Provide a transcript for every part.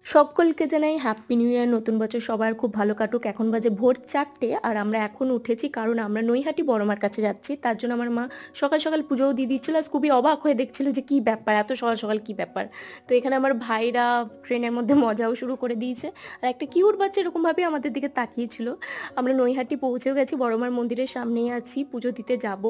সকলকে জানাই happy new year. নতুন বছর সবার খুব ভালো কাটুক। এখন বাজে ভোর ৪টে আর আমরা এখন উঠেছি, কারণ আমরা নৈহাটি বড়মার কাছে যাচ্ছি। তার জন্য আমার মা সকাল সকাল পুজোও দিয়ে দিচ্ছিল। আর খুবই অবাক হয়ে দেখছিল যে কী ব্যাপার, এত সকাল সকাল কী ব্যাপার। তো এখানে আমার ভাইরা ট্রেনের মধ্যে মজাও শুরু করে দিয়েছে। আর একটা কিউট বাচ্চা এরকমভাবে আমাদের দিকে তাকিয়েছিল। আমরা নৈহাটি পৌঁছেও গেছি, বড়মার মন্দিরের সামনেই আছি, পুজো দিতে যাব।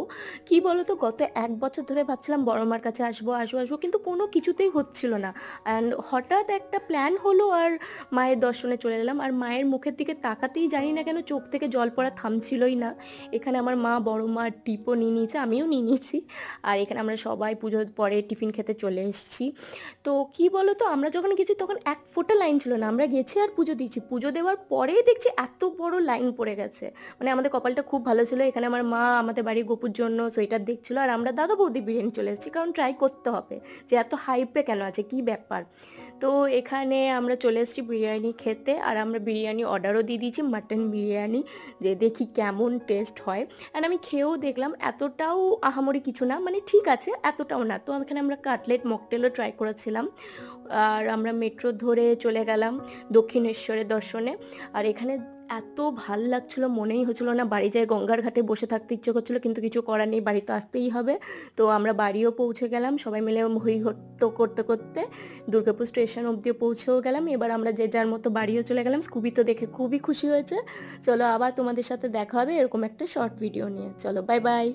কি বলো তো, গত ১ বছর ধরে ভাবছিলাম বড়মার কাছে আসবো আসবো আসবো, কিন্তু কোনো কিছুতেই হচ্ছিল না। অ্যান্ড হঠাৎ একটা প্ল্যান হলো আর মায়ের দর্শনে চলে এলাম। আর মায়ের মুখের দিকে তাকাতেই জানি না কেন চোখ থেকে জল পড়া থামছিলই না। এখানে আমার মা, বড় মা টিপও নিয়ে নিয়েছে, আমিও নিয়ে নিয়েছি। আর এখানে আমরা সবাই পুজোর পরে টিফিন খেতে চলে এসেছি। তো কি বলো তো, আমরা যখন গেছি তখন এক ফোঁটা লাইন ছিল না। আমরা গেছি আর পুজো দিয়েছি, পুজো দেওয়ার পরেই দেখছি এত বড় লাইন পড়ে গেছে। মানে আমাদের কপালটা খুব ভালো ছিল। এখানে আমার মা আমাদের বাড়ির গপুর জন্য সোয়েটার দেখছিল, আর আমরা দাদা বৌদি বিরিয়ানি চলে এসেছি, কারণ ট্রাই করতে হবে যে এত হাইপে কেন আছে, কি ব্যাপার। তো এখানে আমরা চলে এসেছি বিরিয়ানি খেতে, আর আমরা বিরিয়ানি অর্ডারও দিয়ে দিয়েছি, মাটন বিরিয়ানি, যে দেখি কেমন টেস্ট হয়। অ্যান্ড আমি খেয়েও দেখলাম, এতটাও আহামরি কিছু না, মানে ঠিক আছে, এতটাও না। তো এখানে আমরা কাটলেট মকটেলও ট্রাই করেছিলাম। আর আমরা মেট্রো ধরে চলে গেলাম দক্ষিণেশ্বরের দর্শনে। আর এখানে এত ভাল লাগছিল, মনেই হচ্ছিল না বাড়ি যায়, গঙ্গার ঘাটে বসে থাকতে ইচ্ছে করছিল, কিন্তু কিছু করার নেই, বাড়ি তো আসতেই হবে। তো আমরা বাড়িও পৌঁছে গেলাম সবাই মিলে হই হট্ট করতে করতে। দুর্গাপুর স্টেশন অবধিও পৌঁছেও গেলাম। এবার আমরা যে যার মতো বাড়িও চলে গেলাম। স্কুবি তো দেখে খুবই খুশি হয়েছে। চলো আবার তোমাদের সাথে দেখা হবে এরকম একটা শর্ট ভিডিও নিয়ে। চলো, বাই বাই।